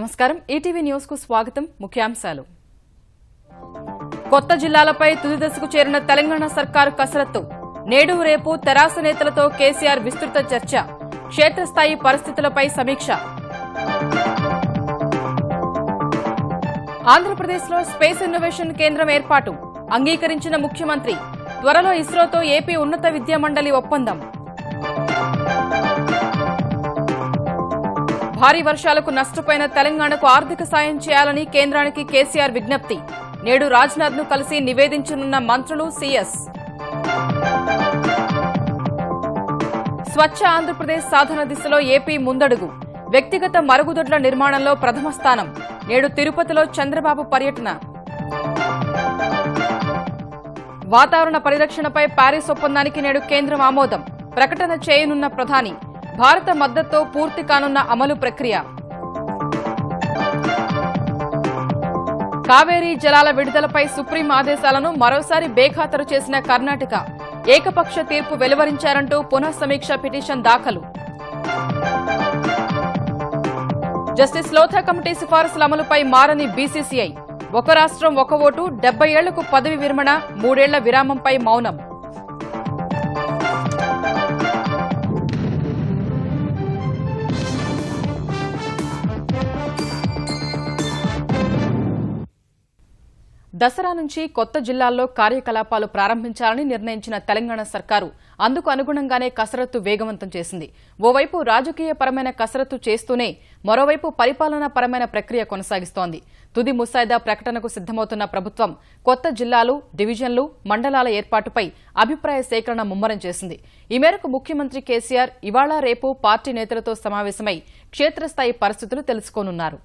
నమస్కారం ETV news కు స్వాగతం ముఖ్యాంశాలు కొత్త జిల్లాలపై తుది దశకు చేరిన తెలంగాణ సర్కారు కసరత్తు నేడు రేపు తెరాస నేతలతో కేసీఆర్ విస్తృత చర్చ క్షేత్రస్థాయి పరిస్థితులపై సమీక్ష ఆంధ్రప్రదేశ్లో స్పేస్ ఇన్నోవేషన్ కేంద్రం ఏర్పాటు అంగీకరించిన ముఖ్యమంత్రి త్వరలో ఇస్రోతో ఏపీ ఉన్నత విద్యా మండలి ఒప్పందం భారీ వర్షాలకు నష్టపోయిన తెలంగాణకు ఆర్థిక సాయం చేయాలని కేంద్రానికి కేసీఆర్ విజ్ఞప్తి నేడు రాజ్నాథ్ ను కలిసి నివేదించనున్న మంత్రులు సీఎస్ స్వచ్ఛ ఆంధ్రప్రదేశ్ సాధన దిశలో ఏపీ ముందడుగు వ్యక్తిగత మరుగుదొడ్ల నిర్మాణంలో ప్రథమ స్థానం నేడు తిరుపతిలో చంద్రబాబు పర్యటన వాతావరణ పరిరక్షణపై ప్యారిస్ ఒప్పందానికి నేడు కేంద్రం ఆమోదం ప్రకటన చేయనున్న ప్రధాని భారత మద్దతుతో పూర్తి కానున్న అమలు ప్రక్రియ కావేరీ జలాల విడుదలపై సుప్రీం ఆదేశాలను మరోసారి బేఖాతరు చేసిన కర్ణాటక ఏకపక్ష తీర్పు వెలువరించారంటూ పునఃసమీక్ష పిటిషన్ దాఖలు జస్టిస్ లోథా కమిటీ సిఫారసుల అమలుపై మారని బీసీసీఐ ఒక రాష్ట్రం ఒక ఓటు 70 ఏళ్లకు పదవి విరమణ 3 ఏళ్ల విరామంపై మౌనం దసరా నుంచి కొత్త జిల్లాల్లో కార్యకలాపాలు ప్రారంభించాలని నిర్ణయించిన తెలంగాణ సర్కారు అందుకు అనుగుణంగానే కసరత్తు వేగవంతం చేసింది ఓవైపు రాజకీయపరమైన కసరత్తు చేస్తూనే మరోవైపు పరిపాలనాపరమైన ప్రక్రియ కొనసాగిస్తోంది తుది ముసాయిదా ప్రకటనకు సిద్దమవుతున్న ప్రభుత్వం కొత్త జిల్లాలు డివిజన్లు మండలాల ఏర్పాటుపై అభిప్రాయ సేకరణ ముమ్మరం చేసింది ఈ మేరకు ముఖ్యమంత్రి కేసీఆర్ ఇవాళ రేపు పార్టీ నేతలతో సమావేశమై క్షేత్రస్థాయి పరిస్థితులు తెలుసుకోనున్నారు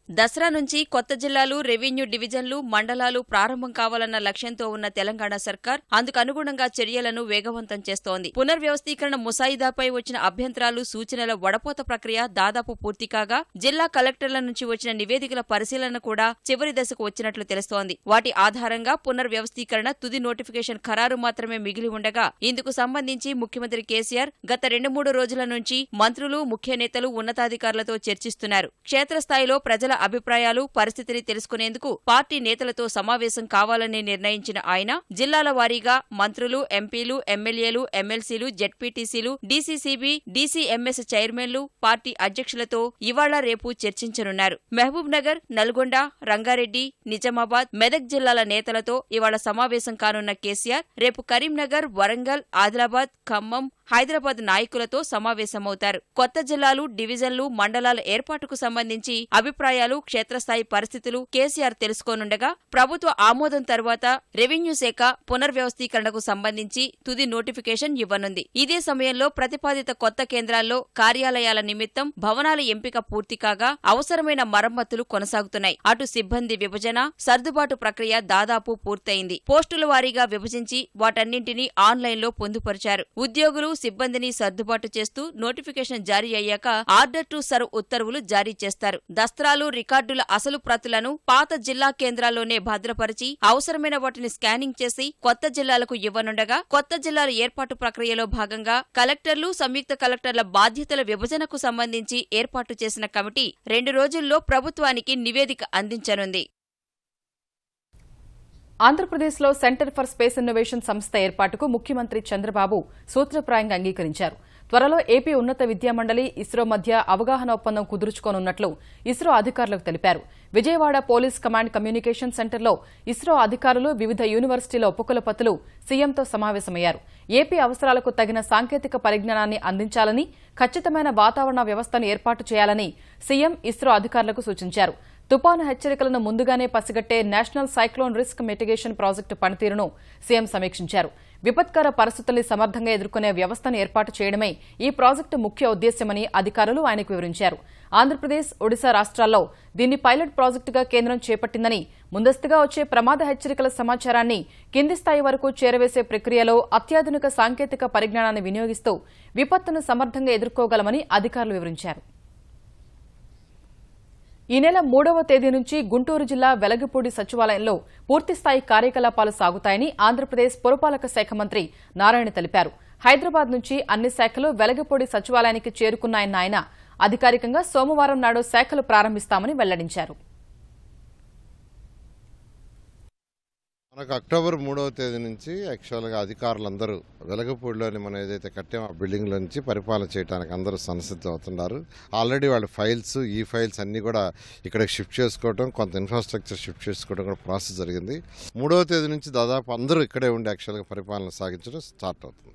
దసరా నుంచి కొత్త జిల్లాలు రెవెన్యూ డివిజన్లు మండలాలు ప్రారంభం కావాలన్న లక్ష్యంతో ఉన్న తెలంగాణ సర్కార్ అందుకు అనుగుణంగా చర్యలను వేగవంతం చేస్తోంది పునర్వ్యవస్థీకరణ ముసాయిదాపై వచ్చిన అభ్యంతరాలు సూచనల వడపోత ప్రక్రియ దాదాపు పూర్తి కాగా జిల్లా కలెక్టర్ల నుంచి వచ్చిన నివేదికల పరిశీలన కూడా చివరి దశకు వచ్చినట్లు తెలుస్తోంది వాటి ఆధారంగా పునర్వ్యవస్థీకరణ తుది నోటిఫికేషన్ ఖరారు మాత్రమే మిగిలి ఉండగా ఇందుకు సంబంధించి ముఖ్యమంత్రి కేసీఆర్ గత 2-3 రోజుల నుంచి మంత్రులు ముఖ్య నేతలు ఉన్నతాధికారులతో చర్చిస్తున్నారు క్షేత్రస్థాయిలో ప్రజల అభిప్రాయాలు పరిస్థితిని తెలుసుకునేందుకు పార్టీ నేతలతో సమావేశం కావాలని నిర్ణయించిన ఆయన జిల్లాల వారీగా మంత్రులు ఎంపీలు ఎమ్మెల్యేలు ఎమ్మెల్సీలు జెడ్పీటీసీలు డీసీసీబీ డీసీఎంఎస్ చైర్మన్లు పార్టీ అధ్యక్షులతో ఇవాళ రేపు చర్చించనున్నారు మహబూబ్ నగర్ నల్గొండ రంగారెడ్డి నిజామాబాద్ మెదక్ జిల్లాల నేతలతో ఇవాళ సమావేశం కానున్న కేసీఆర్ రేపు కరీంనగర్ వరంగల్ ఆదిలాబాద్ ఖమ్మం హైదరాబాద్ నాయకులతో సమావేశమవుతారు కొత్త జిల్లాలు డివిజన్లు మండలాల ఏర్పాటుకు సంబంధించి అభిప్రాయాలు క్షేత్రస్థాయి పరిస్థితులు కేసీఆర్ తెలుసుకోనుండగా ప్రభుత్వ ఆమోదం తర్వాత రెవెన్యూ శాఖ పునర్వ్యవస్థీకరణకు సంబంధించి తుది నోటిఫికేషన్ ఇవ్వనుంది ఇదే సమయంలో ప్రతిపాదిత కొత్త కేంద్రాల్లో కార్యాలయాల నిమిత్తం భవనాల ఎంపిక పూర్తి కాగా అవసరమైన మరమ్మతులు కొనసాగుతున్నాయి అటు సిబ్బంది విభజన సర్దుబాటు ప్రక్రియ దాదాపు పూర్తయింది పోస్టుల వారీగా విభజించి వాటన్నింటినీ ఆన్లైన్లో పొందుపరిచారు ఉద్యోగులు సిబ్బందిని సర్దుబాటు చేస్తూ నోటిఫికేషన్ జారీ అయ్యాక ఆర్డర్ టు సర్వ్ ఉత్తర్వులు జారీ చేస్తారు దస్త్రాలు రికార్డుల అసలు ప్రతులను పాత జిల్లా కేంద్రాల్లోనే భద్రపరిచి అవసరమైన వాటిని స్కానింగ్ చేసి కొత్త జిల్లాలకు ఇవ్వనుండగా కొత్త జిల్లాల ఏర్పాటు ప్రక్రియలో భాగంగా కలెక్టర్లు సంయుక్త కలెక్టర్ల బాధ్యతల విభజనకు సంబంధించి ఏర్పాటు చేసిన కమిటీ 2 రోజుల్లో ప్రభుత్వానికి నివేదిక అందించనుంది ఆంధ్రప్రదేశ్లో సెంటర్ ఫర్ స్పేస్ ఇన్నోవేషన్ సంస్థ ఏర్పాటుకు ముఖ్యమంత్రి చంద్రబాబు సూత్రప్రాయంగా అంగీకరించారు త్వరలో ఏపీ ఉన్నత విద్యామండలి ఇస్రో మధ్య అవగాహన ఒప్పందం కుదుర్చుకోనున్నట్లు ఇస్రో అధికారులకు తెలిపారు విజయవాడ పోలీస్ కమాండ్ కమ్యూనికేషన్ సెంటర్లో ఇస్రో అధికారులు వివిధ యూనివర్సిటీల ఉపకులపతులు సీఎంతో సమావేశమయ్యారు ఏపీ అవసరాలకు తగిన సాంకేతిక పరిజ్ఞానాన్ని అందించాలని ఖచ్చితమైన వాతావరణ వ్యవస్థను ఏర్పాటు చేయాలని సీఎం ఇస్రో అధికారులకు సూచించారు తుపాను హెచ్చరికలను ముందుగానే పసిగట్టే national cyclone risk mitigation project పనితీరును సీఎం సమీక్షించారు విపత్కర పరిస్థితుల్ని సమర్థంగా ఎదుర్కొనే వ్యవస్థను ఏర్పాటు చేయడమే ఈ ప్రాజెక్టు ముఖ్య ఉద్దేశ్యమని అధికారులు ఆయనకు వివరించారు ఆంధ్రప్రదేశ్ ఒడిశా రాష్ట్రాల్లో దీన్ని పైలట్ ప్రాజెక్టుగా కేంద్రం చేపట్టిందని ముందస్తుగా వచ్చే ప్రమాద హెచ్చరికల సమాచారాన్ని కింది స్థాయి వరకు చేరవేసే ప్రక్రియలో అత్యాధునిక సాంకేతిక పరిజ్ఞానాన్ని వినియోగిస్తూ విపత్తును సమర్థంగా ఎదుర్కోగలమని అధికారులు వివరించారు ఈ నెల 3వ తేదీ నుంచి గుంటూరు జిల్లా వెలగపూడి సచివాలయంలో పూర్తిస్థాయి కార్యకలాపాలు సాగుతాయని ఆంధ్రప్రదేశ్ పురపాలక శాఖ మంత్రి నారాయణ తెలిపారు హైదరాబాద్ నుంచి అన్ని శాఖలు వెలగపూడి సచివాలయానికి చేరుకున్నాయన్న ఆయన అధికారికంగా సోమవారం నాడు శాఖలు ప్రారంభిస్తామని వెల్లడించారు. మనకు అక్టోబర్ 3వ తేదీ నుంచి యాక్చువల్గా అధికారులందరూ వెలగపూడిలోని మనం ఏదైతే కట్టామో ఆ బిల్డింగ్లో నుంచి పరిపాలన చేయడానికి అందరూ సంసిద్ధం అవుతున్నారు. ఆల్రెడీ వాళ్ళ ఫైల్స్ ఈ ఫైల్స్ అన్నీ కూడా ఇక్కడికి షిఫ్ట్ చేసుకోవడం, కొంత ఇన్ఫ్రాస్ట్రక్చర్ షిఫ్ట్ చేసుకోవడం కూడా ప్రాసెస్ జరిగింది. 3వ తేదీ నుంచి దాదాపు అందరూ ఇక్కడే ఉండి యాక్చువల్గా పరిపాలన సాగించడం స్టార్ట్ అవుతుంది.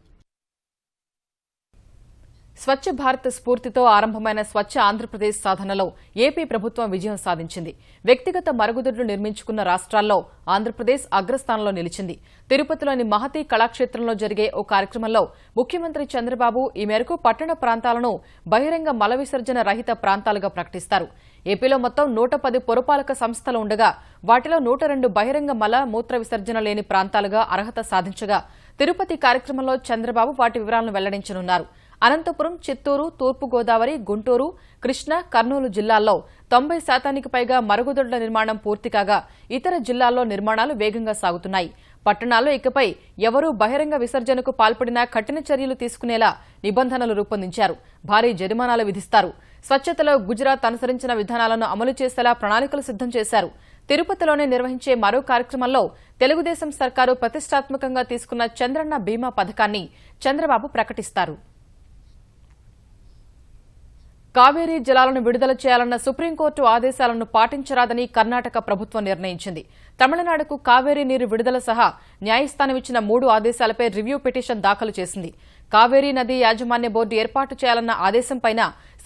స్వచ్ఛ భారత్ స్ఫూర్తితో ఆరంభమైన స్వచ్ఛ ఆంధ్రప్రదేశ్ సాధనలో ఏపీ ప్రభుత్వం విజయం సాధించింది. వ్యక్తిగత మరుగుదొడ్లు నిర్మించుకున్న రాష్ట్రాల్లో ఆంధ్రప్రదేశ్ అగ్రస్థానంలో నిలిచింది. తిరుపతిలోని మహతి కళాక్షేత్రంలో జరిగే ఓ కార్యక్రమంలో ముఖ్యమంత్రి చంద్రబాబు ఈ మేరకు పట్టణ ప్రాంతాలను బహిరంగ మల విసర్జన రహిత ప్రాంతాలుగా ప్రకటిస్తారు. ఏపీలో మొత్తం 110 పురపాలక సంస్థలు ఉండగా వాటిలో 102 బహిరంగ మల మూత్ర విసర్జన లేని ప్రాంతాలుగా అర్హత సాధించగా తిరుపతి కార్యక్రమంలో చంద్రబాబు వాటి వివరాలను వెల్లడించనున్నారు. అనంతపురం, చిత్తూరు, తూర్పుగోదావరి, గుంటూరు, కృష్ణా, కర్నూలు జిల్లాల్లో 90% పైగా మరుగుదొడ్ల నిర్మాణం పూర్తి కాగా ఇతర జిల్లాల్లో నిర్మాణాలు వేగంగా సాగుతున్నాయి. పట్టణాల్లో ఇకపై ఎవరూ బహిరంగ విసర్జనకు పాల్పడినా కఠిన చర్యలు తీసుకునేలా నిబంధనలు రూపొందించారు. భారీ జరిమానాలు విధిస్తారు. స్వచ్ఛతలో గుజరాత్ అనుసరించిన విధానాలను అమలు చేసేలా ప్రణాళికలు సిద్దం చేశారు. తిరుపతిలోనే నిర్వహించే మరో కార్యక్రమంలో తెలుగుదేశం సర్కారు ప్రతిష్టాత్మకంగా తీసుకున్న చంద్రన్న బీమా పథకాన్ని చంద్రబాబు ప్రకటిస్తారు. కావేరీ జలాలను విడుదల చేయాలన్న సుప్రీంకోర్టు ఆదేశాలను పాటించరాదని కర్ణాటక ప్రభుత్వం నిర్ణయించింది. తమిళనాడుకు కావేరీ నీరు విడుదల సహా న్యాయస్థానం ఇచ్చిన 3 ఆదేశాలపై రివ్యూ పిటిషన్ దాఖలు చేసింది. కావేరీ నదీ యాజమాన్య బోర్డు ఏర్పాటు చేయాలన్న ఆదేశంపై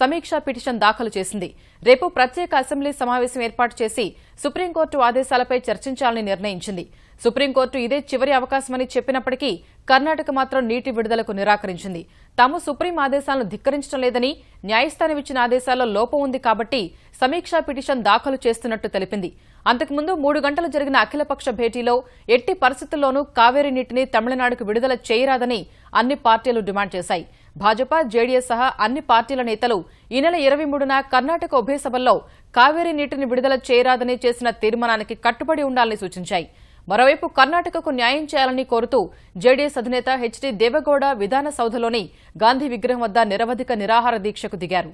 సమీక్షా పిటిషన్ దాఖలు చేసింది. రేపు ప్రత్యేక అసెంబ్లీ సమావేశం ఏర్పాటు చేసి సుప్రీంకోర్టు ఆదేశాలపై చర్చించాలని నిర్ణయించింది. సుప్రీంకోర్టు ఇదే చివరి అవకాశమని చెప్పినప్పటికీ కర్ణాటక మాత్రం నీటి విడుదలకు నిరాకరించింది. తాము సుప్రీం ఆదేశాలను ధిక్కరించడం లేదని, న్యాయస్థానం ఇచ్చిన ఆదేశాల్లో లోపం ఉంది కాబట్టి సమీక్షా పిటిషన్ దాఖలు చేస్తున్నట్టు తెలిపింది. అంతకుముందు 3 గంటలు జరిగిన అఖిలపక్ష భేటీలో ఎట్టి పరిస్థితుల్లోనూ కావేరీ నీటిని తమిళనాడుకు విడుదల చేయరాదని అన్ని పార్టీలు డిమాండ్ చేశాయి. భాజపా, జేడీఎస్ సహా అన్ని పార్టీల నేతలు ఈ నెల 23న కర్ణాటక ఉభయ సభల్లో కావేరీ నీటిని విడుదల చేయరాదని చేసిన తీర్మానానికి కట్టుబడి ఉండాలని సూచించాయి. మరోవైపు కర్ణాటకకు న్యాయం చేయాలని కోరుతూ జేడీఎస్ అధినేత హెచ్డీ దేవగౌడ విధాన సౌధలోని గాంధీ విగ్రహం వద్ద నిరవధిక నిరాహార దీక్షకు దిగారు.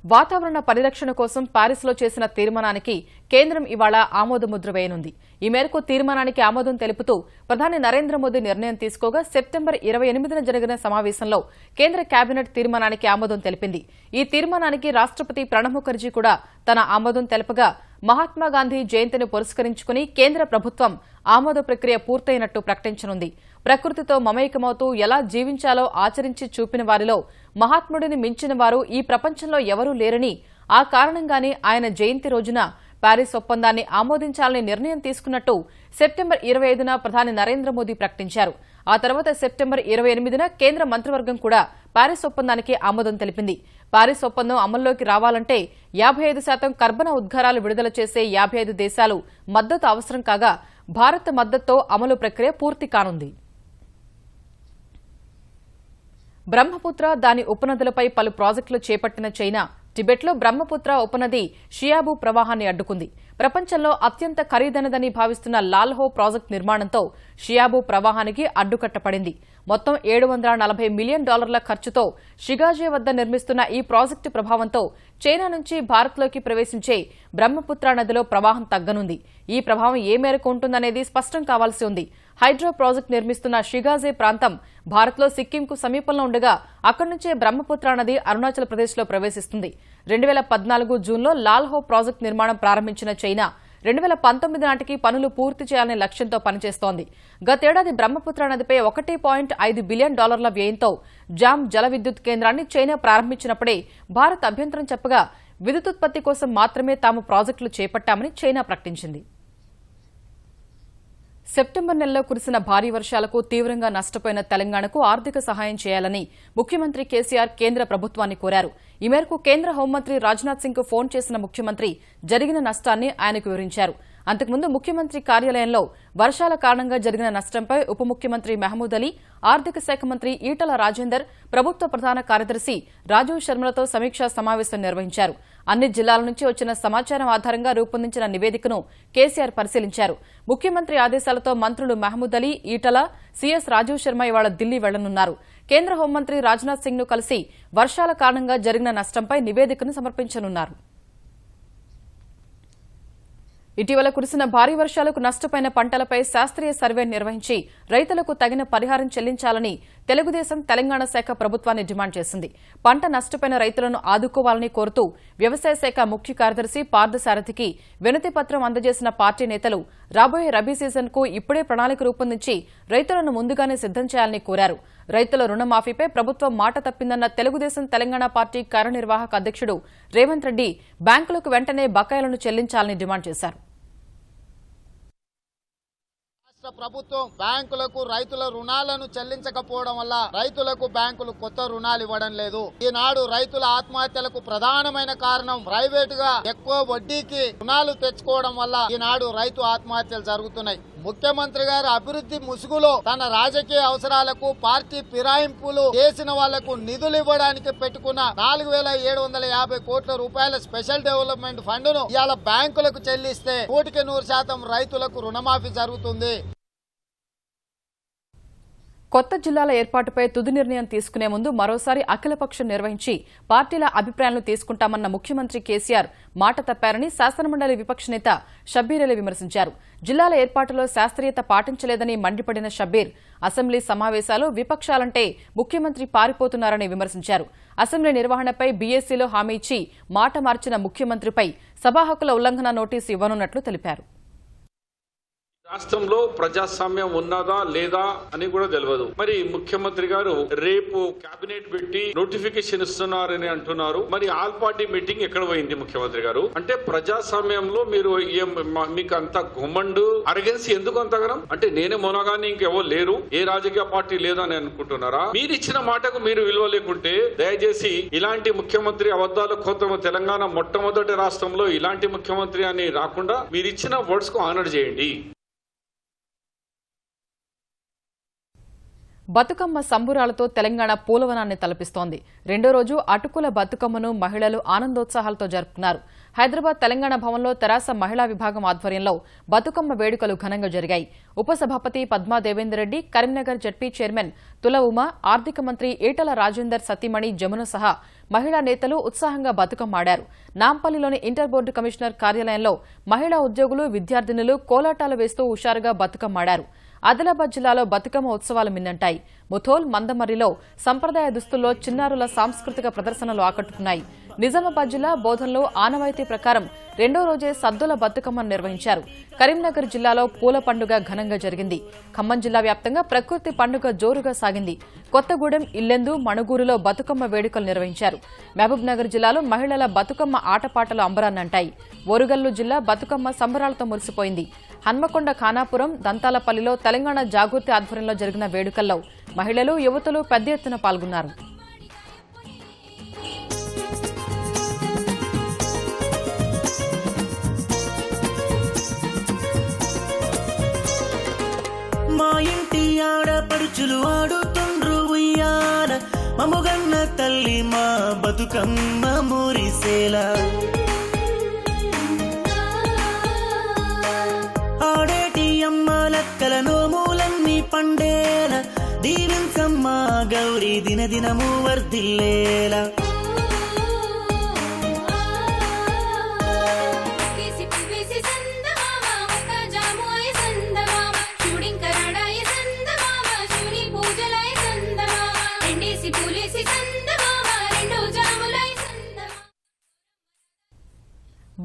వాతావరణ పరిరక్షణ కోసం ప్యారిస్లో చేసిన తీర్మానానికి కేంద్రం ఇవాళ ఆమోదముద్ర వేయనుంది. ఈ మేరకు తీర్మానానికి ఆమోదం తెలుపుతూ ప్రధాని నరేంద్ర మోదీ నిర్ణయం తీసుకోగా సెప్టెంబర్ 28న జరిగిన సమావేశంలో కేంద్ర కేబినెట్ తీర్మానానికి ఆమోదం తెలిపింది. ఈ తీర్మానానికి రాష్ట్రపతి ప్రణబ్ ముఖర్జీ కూడా తన ఆమోదం తెలపగా మహాత్మాగాంధీ జయంతిని పురస్కరించుకుని కేంద్ర ప్రభుత్వం ఆమోద ప్రక్రియ పూర్తయినట్టు ప్రకటించనుంది. ప్రకృతితో మమేకమవుతూ ఎలా జీవించాలో ఆచరించి చూపిన వారిలో మహాత్ముడిని మించిన వారు ఈ ప్రపంచంలో ఎవరూ లేరని, ఆ కారణంగానే ఆయన జయంతి రోజున ప్యారిస్ ఒప్పందాన్ని ఆమోదించాలని నిర్ణయం తీసుకున్నట్టు సెప్టెంబర్ 25న ప్రధాని నరేంద్ర మోదీ ప్రకటించారు. ఆ తర్వాత సెప్టెంబర్ 28న కేంద్ర మంత్రివర్గం కూడా ప్యారిస్ ఒప్పందానికి ఆమోదం తెలిపింది. ప్యారిస్ ఒప్పందం అమల్లోకి రావాలంటే 55% కర్బన ఉద్గారాలు విడుదల చేసే 55 దేశాలు మద్దతు అవసరం కాగా భారత్ మద్దతుతో అమలు ప్రక్రియ పూర్తి కానుంది. బ్రహ్మపుత్ర, దాని ఉపనదులపై పలు ప్రాజెక్టులు చేపట్టిన చైనా టిబెట్లో బ్రహ్మపుత్ర ఉపనది షియాబు ప్రవాహాన్ని అడ్డుకుంది. ప్రపంచంలో అత్యంత ఖరీదైనదని భావిస్తున్న లాల్హో ప్రాజెక్టు నిర్మాణంతో షియాబు ప్రవాహానికి అడ్డుకట్టపడింది. మొత్తం $740 మిలియన్ ఖర్చుతో షిగాజే వద్ద నిర్మిస్తున్న ఈ ప్రాజెక్టు ప్రభావంతో చైనా నుంచి భారత్లోకి ప్రవేశించే బ్రహ్మపుత్ర నదిలో ప్రవాహం తగ్గనుంది. ఈ ప్రభావం ఏ మేరకు ఉంటుందనేది స్పష్టం కావాల్సి ఉంది. హైడ్రో ప్రాజెక్టు నిర్మిస్తున్న షిగాజే ప్రాంతం భారత్లో సిక్కింకు సమీపంలో ఉండగా అక్కడి నుంచే బ్రహ్మపుత్ర నది అరుణాచల్ ప్రదేశ్లో ప్రవేశిస్తుంది. 2014 జూన్లో లాల్హో ప్రాజెక్టు నిర్మాణం ప్రారంభించిన చైనా 2019 నాటికి పనులు పూర్తి చేయాలనే లక్ష్యంతో పనిచేస్తోంది. గతేడాది బ్రహ్మపుత్ర నదిపై $1.5 బిలియన్ వ్యయంతో జామ్ జల విద్యుత్ కేంద్రాన్ని చైనా ప్రారంభించినప్పుడే భారత్ అభ్యంతరం చెప్పగా విద్యుతుత్పత్తి కోసం మాత్రమే తాము ప్రాజెక్టులు చేపట్టామని చైనా ప్రకటించింది. సెప్టెంబర్ నెలలో కురిసిన భారీ వర్షాలకు తీవ్రంగా నష్టపోయిన తెలంగాణకు ఆర్థిక సహాయం చేయాలని ముఖ్యమంత్రి కేసీఆర్ కేంద్ర ప్రభుత్వాన్ని కోరారు. ఈ మేరకు కేంద్ర హోంమంత్రి రాజ్నాథ్ సింగ్ కు ఫోన్ చేసిన ముఖ్యమంత్రి జరిగిన నష్టాన్ని ఆయనకు వివరించారు. అంతకుముందు ముఖ్యమంత్రి కార్యాలయంలో వర్షాల కారణంగా జరిగిన నష్టంపై ఉప ముఖ్యమంత్రి మహమూద్ అలీ, ఆర్థిక శాఖ మంత్రి ఈటల రాజేందర్, ప్రభుత్వ ప్రధాన కార్యదర్శి రాజీవ్ శర్మలతో సమీక్షా సమావేశం నిర్వహించారు. అన్ని జిల్లాల నుంచి వచ్చిన సమాచారం ఆధారంగా రూపొందించిన నివేదికను కేసీఆర్ పరిశీలించారు. ముఖ్యమంత్రి ఆదేశాలతో మంత్రులు మహమూద్ అలీ, ఈటల, సీఎస్ రాజీవ్ శర్మ ఇవాళ ఢిల్లీ వెళ్లనున్నారు. కేంద్ర హోంమంత్రి రాజ్నాథ్ సింగ్ ను కలిసి వర్షాల కారణంగా జరిగిన నష్టంపై నివేదికను సమర్పించనున్నారు. ఇటీవల కురిసిన భారీ వర్షాలకు నష్టపోయిన పంటలపై శాస్త్రీయ సర్వే నిర్వహించి రైతులకు తగిన పరిహారం చెల్లించాలని తెలుగుదేశం తెలంగాణ శాఖ ప్రభుత్వాన్ని డిమాండ్ చేసింది. పంట నష్టపోయిన రైతులను ఆదుకోవాలని కోరుతూ వ్యవసాయ శాఖ ముఖ్య కార్యదర్శి పార్థసారథికి వినతి పత్రం అందజేసిన పార్టీ నేతలు రాబోయే రబీ సీజన్కు ఇప్పుడే ప్రణాళిక రూపొందించి రైతులను ముందుగానే సిద్దం చేయాలని కోరారు. రైతుల రుణమాఫీపై ప్రభుత్వం మాట తప్పిందన్న తెలుగుదేశం తెలంగాణ పార్టీ కార్యనిర్వాహక అధ్యక్షుడు రేవంత్ రెడ్డి బ్యాంకులకు వెంటనే బకాయిలను చెల్లించాలని డిమాండ్ చేశారు. రాష్ట్ర ప్రభుత్వం బ్యాంకులకు రైతుల రుణాలను చెల్లించకపోవడం వల్ల రైతులకు బ్యాంకులు కొత్త రుణాలు ఇవ్వడం లేదు. ఈనాడు రైతుల ఆత్మహత్యలకు ప్రధానమైన కారణం ప్రైవేటుగా ఎక్కువ వడ్డీకి రుణాలు తెచ్చుకోవడం వల్ల ఈనాడు రైతు ఆత్మహత్యలు జరుగుతున్నాయి. ముఖ్యమంత్రి గారు అభివృద్ధి ముసుగులో తన రాజకీయ అవసరాలకు పార్టీ ఫిరాయింపులు చేసిన వాళ్లకు నిధులు ఇవ్వడానికి పెట్టుకున్న 4,750 కోట్ల రూపాయల స్పెషల్ డెవలప్మెంట్ ఫండ్ ను ఇవాళ బ్యాంకులకు చెల్లిస్తే 100% రైతులకు రుణమాఫీ జరుగుతుంది. కొత్త జిల్లాల ఏర్పాటుపై తుది నిర్ణయం తీసుకునే ముందు మరోసారి అఖిలపక్షం నిర్వహించి పార్టీల అభిప్రాయాలను తీసుకుంటామన్న ముఖ్యమంత్రి కేసీఆర్ మాట తప్పారని శాసనమండలి విపక్ష నేత షబ్బీర్ అలీ విమర్శించారు. జిల్లాల ఏర్పాటులో శాస్త్రీయత పాటించలేదని మండిపడిన షబ్బీర్ అసెంబ్లీ సమావేశాలు విపక్షాలంటే ముఖ్యమంత్రి పారిపోతున్నారని విమర్శించారు. అసెంబ్లీ నిర్వహణపై బీఏసీలో హామీ ఇచ్చి మాట మార్చిన ముఖ్యమంత్రిపై సభా హక్కుల ఉల్లంఘన నోటీసు ఇవ్వనున్నట్లు తెలిపారు. రాష్ట్రంలో ప్రజాస్వామ్యం ఉన్నదా లేదా అని కూడా తెలియదు. మరి ముఖ్యమంత్రి గారు రేపు కేబినెట్ పెట్టి నోటిఫికేషన్ ఇస్తున్నారని అంటున్నారు. మరి ఆల్ పార్టీ మీటింగ్ ఎక్కడ పోయింది ముఖ్యమంత్రి గారు? అంటే ప్రజాస్వామ్యంలో మీరు మీకు అంత గుమ్మండు అరగెన్సీ ఎందుకు అంతగనం? అంటే నేనే మొనగాని ఇంకెవరు లేరు, ఏ రాజకీయ పార్టీ లేదని అనుకుంటున్నారా? మీరు ఇచ్చిన మాటకు మీరు విలువ లేకుంటే దయచేసి ఇలాంటి ముఖ్యమంత్రి అబద్దాలు కొత్త తెలంగాణ మొట్టమొదటి రాష్ట్రంలో ఇలాంటి ముఖ్యమంత్రి అని రాకుండా మీరు ఇచ్చిన వర్డ్స్ కు ఆనర్ చేయండి. బతుకమ్మ సంబురాలతో తెలంగాణ పూలవనాన్ని తలపిస్తోంది. రెండో రోజు అటుకుల బతుకమ్మను మహిళలు ఆనందోత్సాహాలతో జరుపుకున్నారు. హైదరాబాద్ తెలంగాణ భవన్లో తెరాస మహిళా విభాగం ఆధ్వర్యంలో బతుకమ్మ వేడుకలు ఘనంగా జరిగాయి. ఉపసభాపతి పద్మా దేవేందర్ రెడ్డి, కరీంనగర్ జడ్పీ చైర్మన్ తుల ఉమ, ఆర్థిక మంత్రి ఈటల రాజేందర్ సతీమణి జమున సహా మహిళా నేతలు ఉత్సాహంగా బతుకమ్మ ఆడారు. నాంపల్లిలోని ఇంటర్ బోర్డు కమిషనర్ కార్యాలయంలో మహిళా ఉద్యోగులు, విద్యార్థినులు కోలాటాలు వేస్తూ హుషారుగా బతుకమ్మ ఆడారు. ఆదిలాబాద్ జిల్లాలో బతుకమ్మ ఉత్సవాలు మిన్నంటాయి. ముథోల్, మందమర్రిలో సంప్రదాయ దుస్తుల్లో చిన్నారుల సాంస్కృతిక ప్రదర్శనలు ఆకట్టుకున్నాయి. నిజామాబాద్ జిల్లా బోధన్లో ఆనవాయితీ ప్రకారం రెండో రోజే సద్దుల బతుకమ్మను నిర్వహించారు. కరీంనగర్ జిల్లాలో పూల పండుగ ఘనంగా జరిగింది. ఖమ్మం జిల్లా వ్యాప్తంగా ప్రకృతి పండుగ జోరుగా సాగింది. కొత్తగూడెం, ఇల్లెందు, మణుగూరులో బతుకమ్మ వేడుకలు నిర్వహించారు. మహబూబ్ నగర్ జిల్లాలో మహిళల బతుకమ్మ ఆటపాటలు అంబరాన్నంటాయి. ఓరుగల్లు జిల్లా బతుకమ్మ సంబరాలతో మురిసిపోయింది. హన్మకొండ, ఖానాపురం, దంతాలపల్లిలో తెలంగాణ జాగృతి ఆధ్వర్యంలో జరిగిన వేడుకల్లో మహిళలు, యువతులు పెద్ద ఎత్తున పాల్గొన్నారు. మా ఇంటి ఆడపడుచులు ఆడుతుండ్రు ఉయ్యాల, మముగన్న తల్లి మా బతుకమ్మ మురిసేలా. ఆడేటి అమ్మ లక్కల నోములన్నీ పండేల, దీవించమ్మ గౌరీ దినదినము వర్ధిల్లేలా.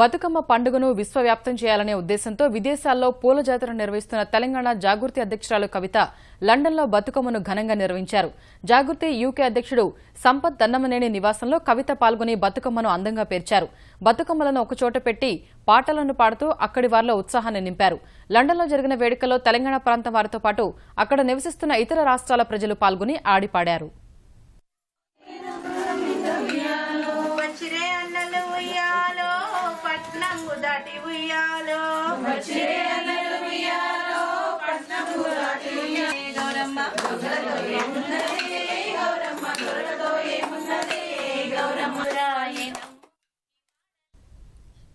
బతుకమ్మ పండుగను విశ్వవ్యాప్తం చేయాలనే ఉద్దేశంతో విదేశాల్లో పూల జాతర నిర్వహిస్తున్న తెలంగాణ జాగృతి అధ్యక్షురాలు కవిత లండన్లో బతుకమ్మను ఘనంగా నిర్వహించారు. జాగృతి యూకే అధ్యక్షుడు సంపత్ దన్నమనేని నివాసంలో కవిత పాల్గొని బతుకమ్మను అందంగా పేర్చారు. బతుకమ్మలను ఒకచోట పెట్టి పాటలను పాడుతూ అక్కడి వారిలో ఉత్సాహాన్ని నింపారు. లండన్లో జరిగిన వేడుకల్లో తెలంగాణ ప్రాంతం వారితో పాటు అక్కడ నివసిస్తున్న ఇతర రాష్ట్రాల ప్రజలు పాల్గొని ఆడిపాడారు. దాటి ఉయ్యాలో వచ్చే అన్నలు ఉయ్యాలో పట్నము గౌరమ్మ గౌరతో ఏమున్నది గౌరమ్మ గౌరతో ఏమున్నది గౌరమ్మ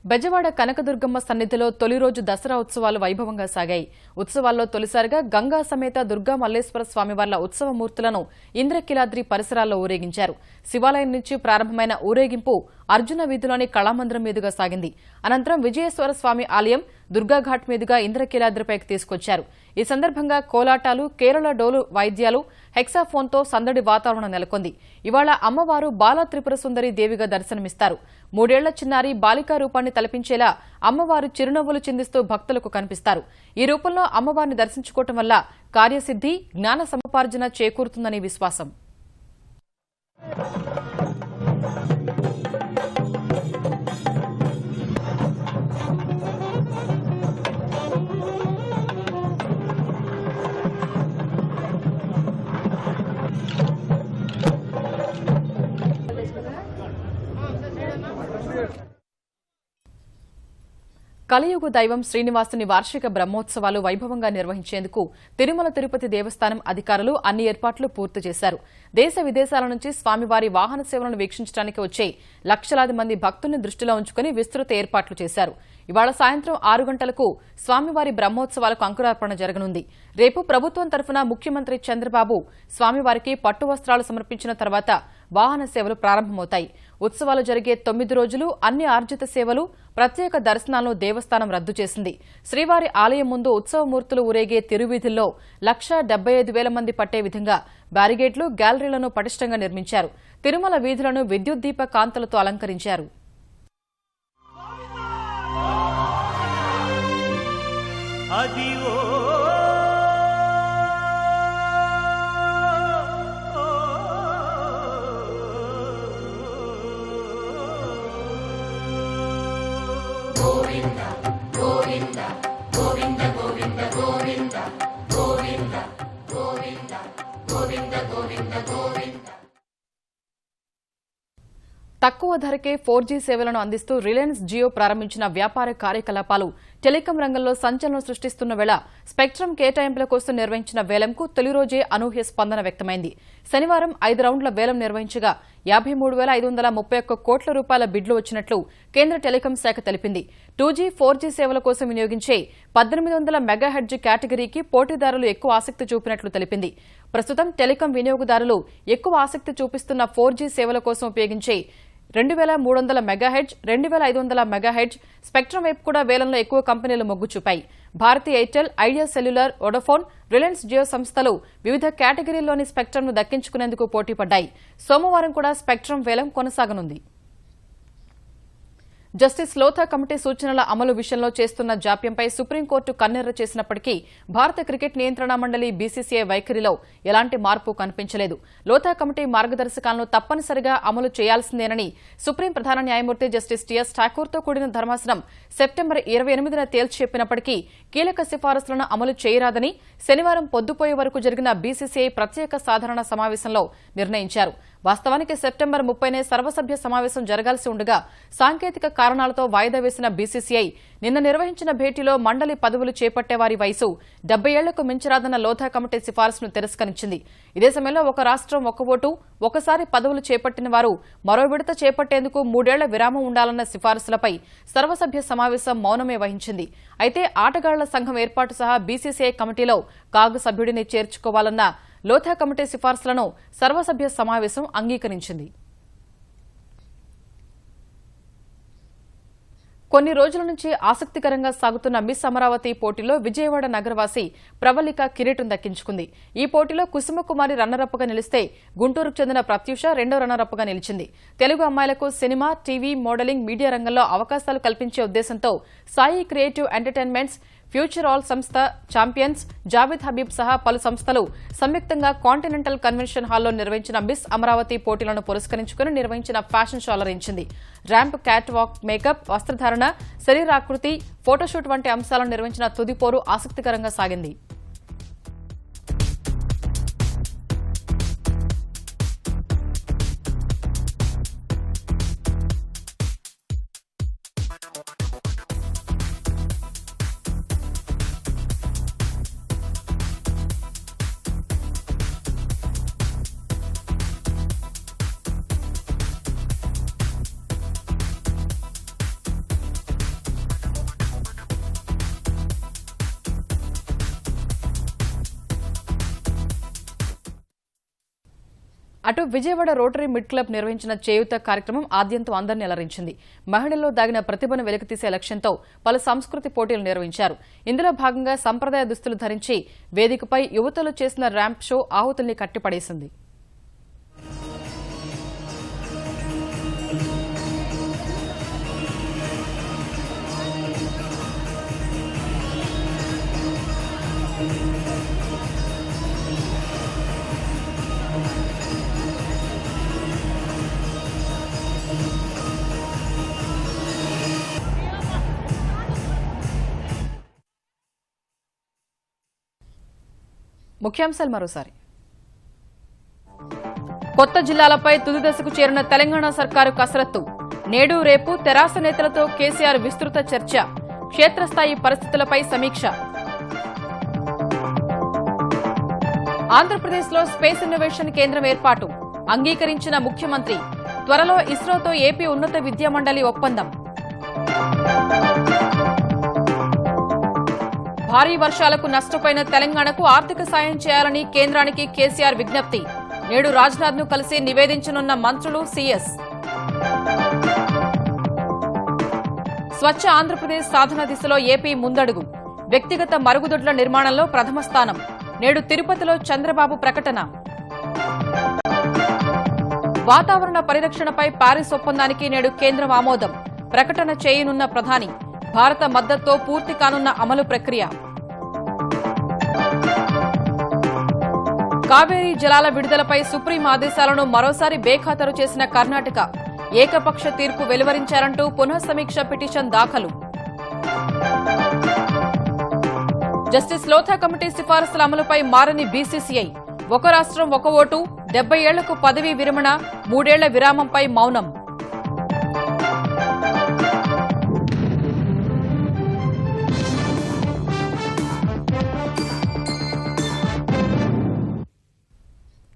బెజవాడ కనకదుర్గమ్మ సన్నిధిలో తొలి రోజు దసరా ఉత్సవాలు వైభవంగా సాగాయి. ఉత్సవాల్లో తొలిసారిగా గంగా సమేత దుర్గా మల్లేశ్వర స్వామివార్ల ఉత్సవమూర్తులను ఇంద్రకీలాద్రి పరిసరాల్లో ఊరేగించారు. శివాలయం నుంచి ప్రారంభమైన ఊరేగింపు అర్జున వీధిలోని కళామందిరం మీదుగా సాగింది. అనంతరం విజయేశ్వర స్వామి ఆలయం దుర్గాఘాట్ మీదుగా ఇంద్రకీలాద్రిపైకి తీసుకొచ్చారు. ఈ సందర్భంగా కోలాటాలు, కేరళ డోలు వాయిద్యాలు, హెక్సాఫోన్తో సందడి వాతావరణం నెలకొంది. ఇవాళ అమ్మవారు బాలా త్రిపుర సుందరి దేవిగా దర్శనమిస్తారు. 3 ఏళ్ల చిన్నారి బాలికా రూపాన్ని తలపించేలా అమ్మవారు చిరునవ్వులు చిందిస్తూ భక్తులకు కనిపిస్తారు. ఈ రూపంలో అమ్మవారిని దర్శించుకోవటం వల్ల కార్యసిద్ధి, జ్ఞాన సముపార్జన చేకూరుతుందని విశ్వాసం. కలియుగ దైవం శ్రీనివాసుని వార్షిక బ్రహ్మోత్సవాలు వైభవంగా నిర్వహించేందుకు తిరుమల తిరుపతి దేవస్థానం అధికారులు అన్ని ఏర్పాట్లు పూర్తి చేశారు. దేశ విదేశాల నుంచి స్వామివారి వాహన సేవలను వీక్షించడానికి వచ్చే లక్షలాది మంది భక్తుల్ని దృష్టిలో ఉంచుకుని విస్తృత ఏర్పాట్లు చేశారు. ఇవాళ సాయంత్రం 6 గంటలకు స్వామివారి బ్రహ్మోత్సవాలకు అంకురార్పణ జరగనుంది. రేపు ప్రభుత్వం తరఫున ముఖ్యమంత్రి చంద్రబాబు స్వామివారికి పట్టు వస్త్రాలు సమర్పించిన తర్వాత వాహన సేవలు ప్రారంభమవుతాయి. ఉత్సవాలు జరిగే 9 రోజులు అన్ని ఆర్జిత సేవలు, ప్రత్యేక దర్శనాలను దేవస్థానం రద్దు చేసింది. శ్రీవారి ఆలయం ముందు ఉత్సవమూర్తులు ఊరేగే తిరువీధుల్లో 1,75,000 మంది పట్టే విధంగా బ్యారిగేడ్లు, గ్యాలరీలను పటిష్టంగా నిర్మించారు. తిరుమల వీధులను విద్యుత్ దీప కాంతులతో అలంకరించారు. అదివో గోవింద గోవింద గోవింద గోవింద గోవింద గోవింద గోవింద గోవింద గోవింద గోవింద. తక్కువ ధరకే 4G సేవలను అందిస్తూ రిలయన్స్ జియో ప్రారంభించిన వ్యాపార కార్యకలాపాలు టెలికాం రంగంలో సంచలనం సృష్టిస్తున్న వేళ స్పెక్ట్రమ్ కేటాయింపుల కోసం నిర్వహించిన వేలంకు తొలి రోజే అనూహ్య స్పందన వ్యక్తమైంది. శనివారం 5 రౌండ్ల వేలం నిర్వహించగా 53,531 కోట్ల రూపాయల బిడ్లు వచ్చినట్లు కేంద్ర టెలికాం శాఖ తెలిపింది. 2G, 4G సేవల కోసం వినియోగించే 1800 మెగాహెర్ట్జ్ కేటగిరీకి పోటీదారులు ఎక్కువ ఆసక్తి చూపినట్లు తెలిపింది. ప్రస్తుతం టెలికాం వినియోగదారులు ఎక్కువ ఆసక్తి చూపిస్తున్న 4G సేవల కోసం ఉపయోగించే 2,300 మెగాహెర్ట్జ్, 2,500 మెగాహెర్ట్జ్ స్పెక్ట్రమ్ వైపు కూడా వేలంలో ఎక్కువ కంపెనీలు మొగ్గు చూపాయి. భారతీ ఎయిర్టెల్, ఐడియా సెల్యులార్, వోడాఫోన్, రిలయన్స్ జియో సంస్థలు వివిధ కేటగిరీల్లోని స్పెక్ట్రమ్ను దక్కించుకునేందుకు పోటీపడ్డాయి. సోమవారం కూడా స్పెక్ట్రమ్ వేలం కొనసాగనుంది. జస్టిస్ లోథా కమిటీ సూచనల అమలు విషయంలో చేస్తున్న జాప్యంపై సుప్రీంకోర్టు కన్నెర్ర చేసినప్పటికీ భారత క్రికెట్ నియంత్రణ మండలి బీసీసీఐ వైఖరిలో ఎలాంటి మార్పు కనిపించలేదు. లోథా కమిటీ మార్గదర్శకాలను తప్పనిసరిగా అమలు చేయాల్సిందేనని సుప్రీం ప్రధాన న్యాయమూర్తి జస్టిస్ టీఎస్ ఠాకూర్తో కూడిన ధర్మాసనం సెప్టెంబర్ 28న తేల్చి చెప్పినప్పటికీ కీలక సిఫారసులను అమలు చేయరాదని శనివారం పొద్దుపోయే వరకు జరిగిన బీసీసీఐ ప్రత్యేక సాధారణ సమావేశంలో నిర్ణయించారు. వాస్తవానికి సెప్టెంబర్ 30నే సర్వసభ్య సమావేశం జరగాల్సి ఉండగా సాంకేతిక కారణాలతో వాయిదా వేసిన బీసీసీఐ నిన్న నిర్వహించిన భేటీలో మండలి పదవులు చేపట్టేవారి వయసు 70 ఏళ్లకు మించరాదన్న లోథా కమిటీ సిఫారసును తిరస్కరించింది. ఇదే సమయంలో ఒక రాష్ట్రం ఒక ఓటు, ఒకసారి పదవులు చేపట్టిన వారు మరో విడత చేపట్టేందుకు 3 ఏళ్ల విరామం ఉండాలన్న సిఫారసులపై సర్వసభ్య సమావేశం మౌనమే వహించింది. అయితే ఆటగాళ్ల సంఘం ఏర్పాటు సహా బీసీసీఐ కమిటీలో కాగు సభ్యుడిని చేర్చుకోవాలన్న లోథా కమిటీ సిఫార్సులను సర్వసభ్య సమావేశం అంగీకరించింది. కొన్ని రోజుల నుంచి ఆసక్తికరంగా సాగుతున్న మిస్ అమరావతి పోటీలో విజయవాడ నగరవాసి ప్రవళిక కిరీటం దక్కించుకుంది. ఈ పోటీలో కుసుమకుమారి రన్నరప్గా నిలిస్తే గుంటూరుకు చెందిన ప్రత్యూష రెండో రన్నరప్గా నిలిచింది. తెలుగు అమ్మాయిలకు సినిమా, టీవీ, మోడలింగ్, మీడియా రంగంలో అవకాశాలు కల్పించే ఉద్దేశంతో Sai creative entertainments, future all సంస్థ, ఛాంపియన్స్, జావేద్ హబీబ్ సహా పలు సంస్థలు సంయుక్తంగా కాంటినెంటల్ కన్వెన్షన్ హాల్లో నిర్వహించిన మిస్ అమరావతి పోటీలను పురస్కరించుకుని నిర్వహించిన ఫ్యాషన్ షో అలరించింది. ర్యాంప్, క్యాట్ వాక్, మేకప్, వస్త్రధారణ, శరీరాకృతి, ఫోటోషూట్ వంటి అంశాలను నిర్వహించిన తుది పోరు ఆసక్తికరంగా సాగింది. అటు విజయవాడ రోటరీ మిడ్ క్లబ్ నిర్వహించిన చేయూత కార్యక్రమం ఆద్యంతం అందరినీ అలరించింది. మహిళల్లో దాగిన ప్రతిభను వెలికితీసే లక్ష్యంతో పలు సంస్కృతి పోటీలు నిర్వహించారు. ఇందులో భాగంగా సంప్రదాయ దుస్తులు ధరించి వేదికపై యువతలు చేసిన ర్యాంప్ షో ఆహుతుల్ని కట్టిపడేసింది. ముఖ్యాంశాలు మరోసారి. కొత్త జిల్లాలపై తుది దశకు చేరిన తెలంగాణ సర్కారు కసరత్తు. నేడు రేపు తెరాస నేతలతో కేసీఆర్ విస్తృత చర్చ. క్షేత్రస్థాయి పరిస్థితులపై సమీక్ష. ఆంధ్రప్రదేశ్లో స్పేస్ ఇన్నోవేషన్ కేంద్రం ఏర్పాటు అంగీకరించిన ముఖ్యమంత్రి. త్వరలో ఇస్రోతో ఏపీ ఉన్నత విద్యామండలి ఒప్పందం. భారీ వర్షాలకు నష్టపోయిన తెలంగాణకు ఆర్థిక సాయం చేయాలని కేంద్రానికి కేసీఆర్ విజ్ఞప్తి. నేడు రాజ్నాథ్ ను కలిసి నివేదించనున్న మంత్రులు సీఎస్. స్వచ్ఛ ఆంధ్రప్రదేశ్ సాధన దిశలో ఏపీ ముందడుగు. వ్యక్తిగత మరుగుదొడ్ల నిర్మాణంలో ప్రథమ స్థానం. నేడు తిరుపతిలో చంద్రబాబు ప్రకటన. వాతావరణ పరిరక్షణపై పారిస్ ఒప్పందానికి నేడు కేంద్రం ఆమోదం. ప్రకటన చేయనున్న ప్రధాని. భారత మద్దతుతో పూర్తి కానున్న అమలు ప్రక్రియ. కావేరీ జలాల విడుదలపై సుప్రీం ఆదేశాలను మరోసారి బేఖాతరు చేసిన కర్ణాటక. ఏకపక్ష తీర్పు వెలువరించారంటూ పునఃసమీక్ష పిటిషన్ దాఖలు. జస్టిస్ లోథా కమిటీ సిఫారసుల అమలుపై మారని బీసీసీఐ. ఒక రాష్ట్రం ఒక ఓటు, 70 ఏళ్లకు పదవీ విరమణ, 3 ఏళ్ల విరామంపై మౌనం.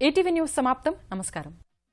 ఈటీవీ న్యూస్ సమాప్తం. నమస్కారం.